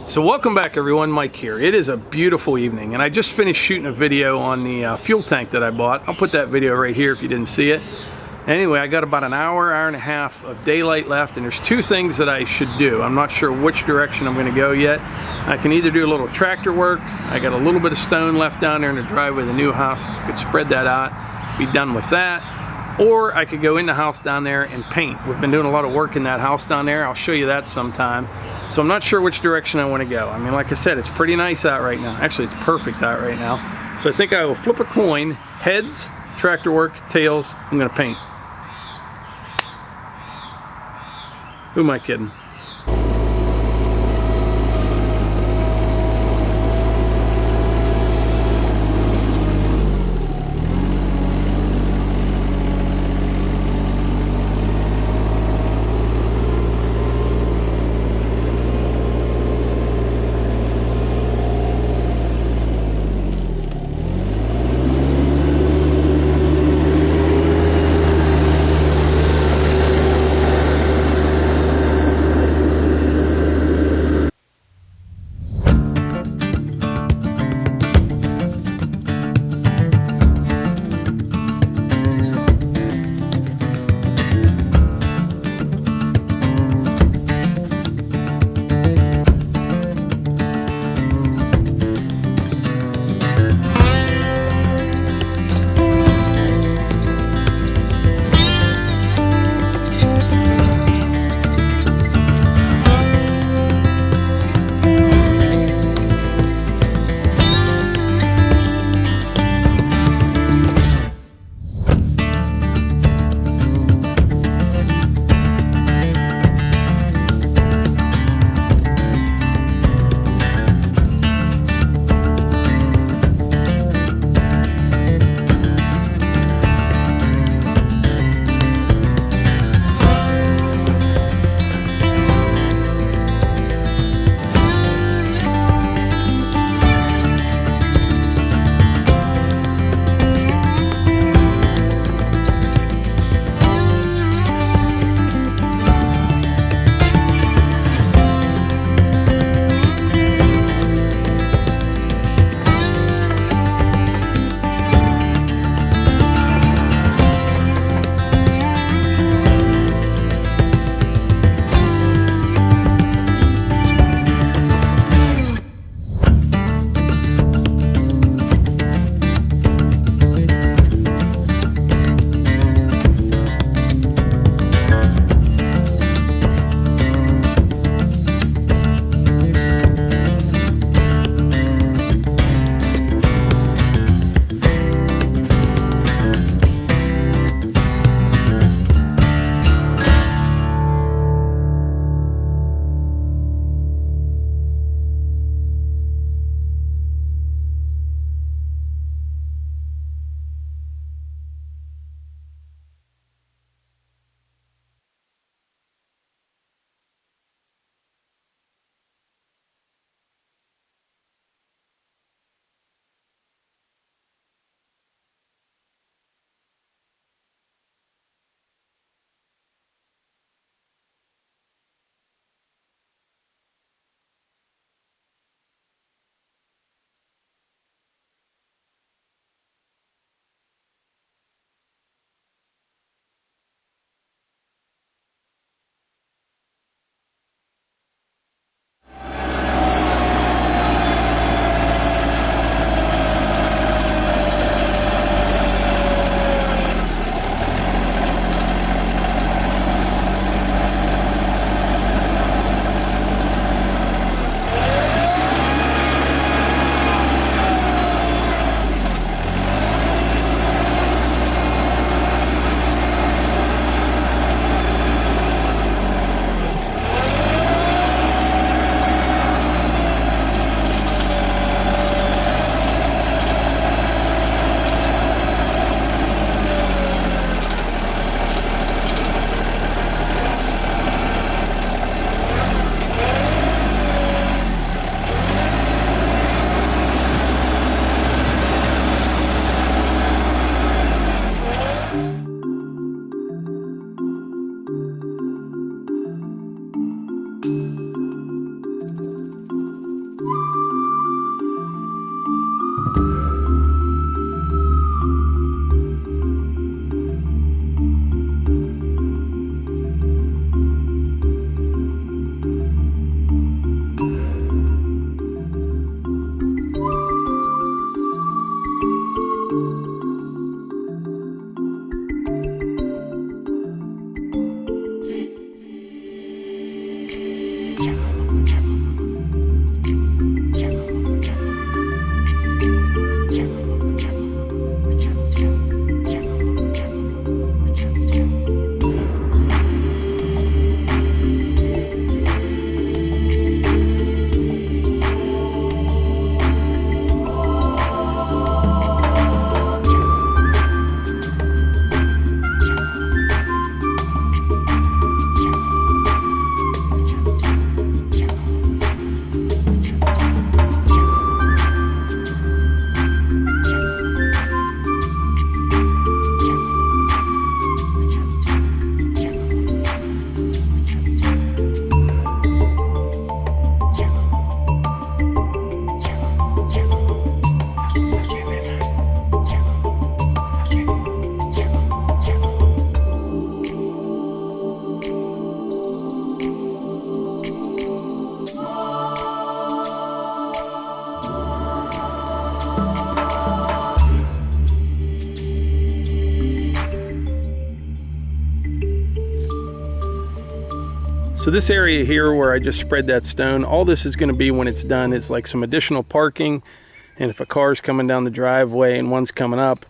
So welcome back everyone, Mike here. It is a beautiful evening and I just finished shooting a video on the fuel tank that I bought. I'll put that video right here if you didn't see it. Anyway, I got about an hour and a half of daylight left and there's two things that I should do. I'm not sure which direction I'm going to go yet. I can either do a little tractor work. I got a little bit of stone left down there in the driveway of the new house. I could spread that out, be done with that. Or I could go in the house down there and paint. We've been doing a lot of work in that house down there. I'll show you that sometime. So I'm not sure which direction I want to go. I mean, like I said, it's pretty nice out right now. Actually, it's perfect out right now. So I think I will flip a coin. Heads, tractor work, tails, I'm gonna paint. Who am I kidding? So this area here where I just spread that stone, all this is going to be when it's done is like some additional parking, and if a car's coming down the driveway and one's coming up,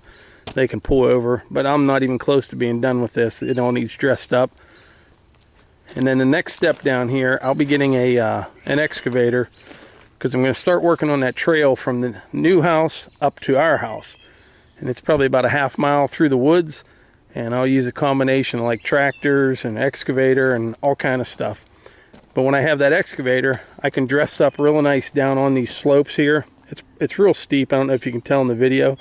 they can pull over. But I'm not even close to being done with this. It all needs dressed up. And then the next step down here, I'll be getting an excavator, because I'm going to start working on that trail from the new house up to our house. And it's probably about a half mile through the woods, and I'll use a combination of like tractors and excavator and all kind of stuff. But when I have that excavator, I can dress up real nice down on these slopes here. It's real steep. I don't know if you can tell in the video.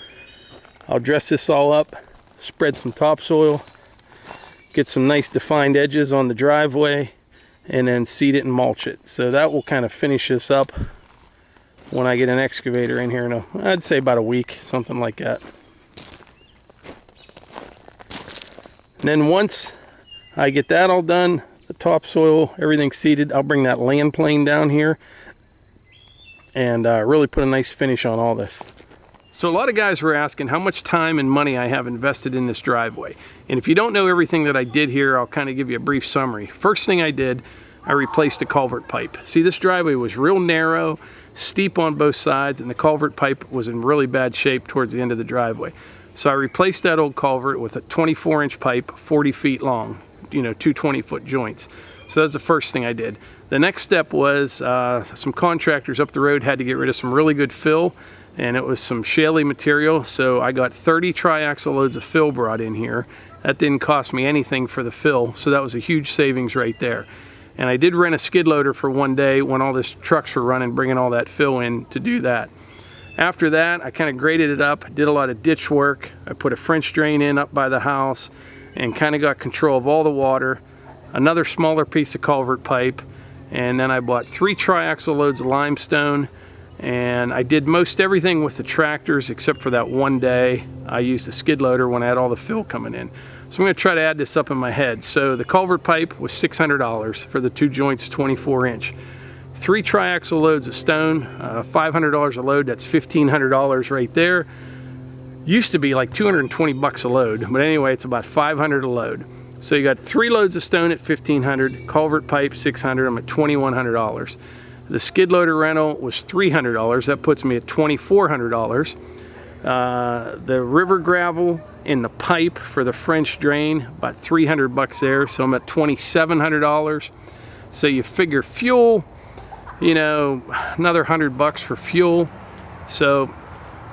I'll dress this all up, spread some topsoil, get some nice defined edges on the driveway, and then seed it and mulch it. So that will kind of finish this up when I get an excavator in here in I'd say about a week, something like that. And then once I get that all done, the topsoil, everything seeded, I'll bring that land plane down here and really put a nice finish on all this. So a lot of guys were asking how much time and money I have invested in this driveway. And if you don't know everything that I did here, I'll kind of give you a brief summary. First thing I did, I replaced the culvert pipe. See, this driveway was real narrow, steep on both sides, and the culvert pipe was in really bad shape towards the end of the driveway. So I replaced that old culvert with a 24-inch pipe, 40 feet long, you know, two 20-foot joints. So that's the first thing I did. The next step was some contractors up the road had to get rid of some really good fill, and it was some shaly material. So I got 30 triaxle loads of fill brought in here. That didn't cost me anything for the fill, so that was a huge savings right there. And I did rent a skid loader for one day when all these trucks were running, bringing all that fill in to do that. After that, I kind of graded it up, did a lot of ditch work. I put a French drain in up by the house and kind of got control of all the water. Another smaller piece of culvert pipe, and then I bought 3 triaxle loads of limestone, and I did most everything with the tractors except for that one day I used a skid loader when I had all the fill coming in. So I'm going to try to add this up in my head. So the culvert pipe was $600 for the 2 joints, 24-inch. 3 triaxle loads of stone, $500 a load. That's $1,500 right there. Used to be like 220 bucks a load, but anyway, it's about $500 a load. So you got 3 loads of stone at $1,500, culvert pipe $600. I'm at $2,100. The skid loader rental was $300. That puts me at $2,400. The river gravel in the pipe for the French drain, about 300 bucks there. So I'm at $2,700. So you figure fuel, you know, another 100 bucks for fuel. So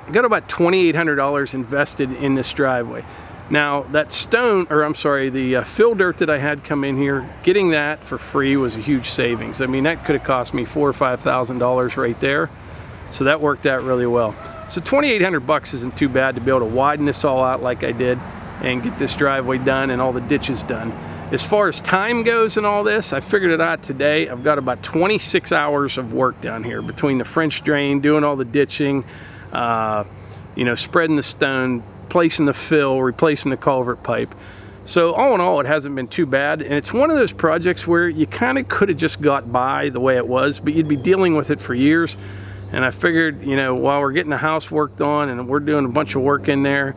I got about $2,800 invested in this driveway. Now that stone, or I'm sorry, the fill dirt that I had come in here, getting that for free was a huge savings. I mean, that could have cost me $4,000 or $5,000 right there. So that worked out really well. So 2,800 bucks isn't too bad to be able to widen this all out like I did and get this driveway done and all the ditches done. As far as time goes and all this, I figured it out today. I've got about 26 hours of work down here between the French drain, doing all the ditching, you know, spreading the stone, placing the fill, replacing the culvert pipe. So all in all, it hasn't been too bad. And it's one of those projects where you kind of could have just got by the way it was, but you'd be dealing with it for years. And I figured, you know, while we're getting the house worked on and we're doing a bunch of work in there,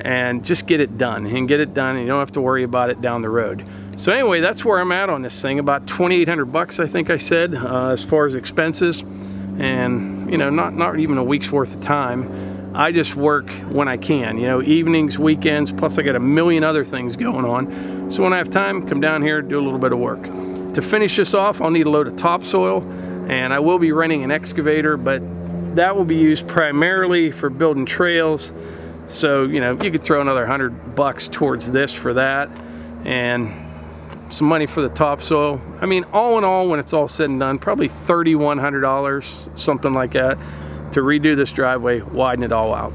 and just get it done and get it done, and you don't have to worry about it down the road. So anyway, that's where I'm at on this thing. About 2,800 bucks, I think I said, as far as expenses, and you know, not even a week's worth of time. I just work when I can, you know, evenings, weekends, plus I got a million other things going on. So when I have time, come down here, do a little bit of work. To finish this off, I'll need a load of topsoil, and I will be renting an excavator, but that will be used primarily for building trails. So, you know, you could throw another 100 bucks towards this for that, and some money for the topsoil. I mean, all in all, when it's all said and done, probably $3,100, something like that, to redo this driveway, widen it all out.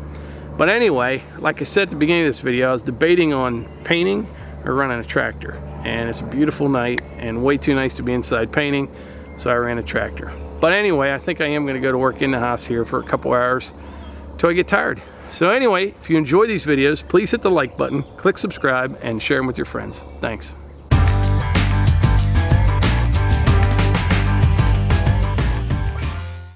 But anyway, like I said at the beginning of this video, I was debating on painting or running a tractor. And it's a beautiful night and way too nice to be inside painting, so I ran a tractor. But anyway, I think I am going to go to work in the house here for a couple hours till I get tired. So anyway, if you enjoy these videos, please hit the like button, click subscribe, and share them with your friends. Thanks.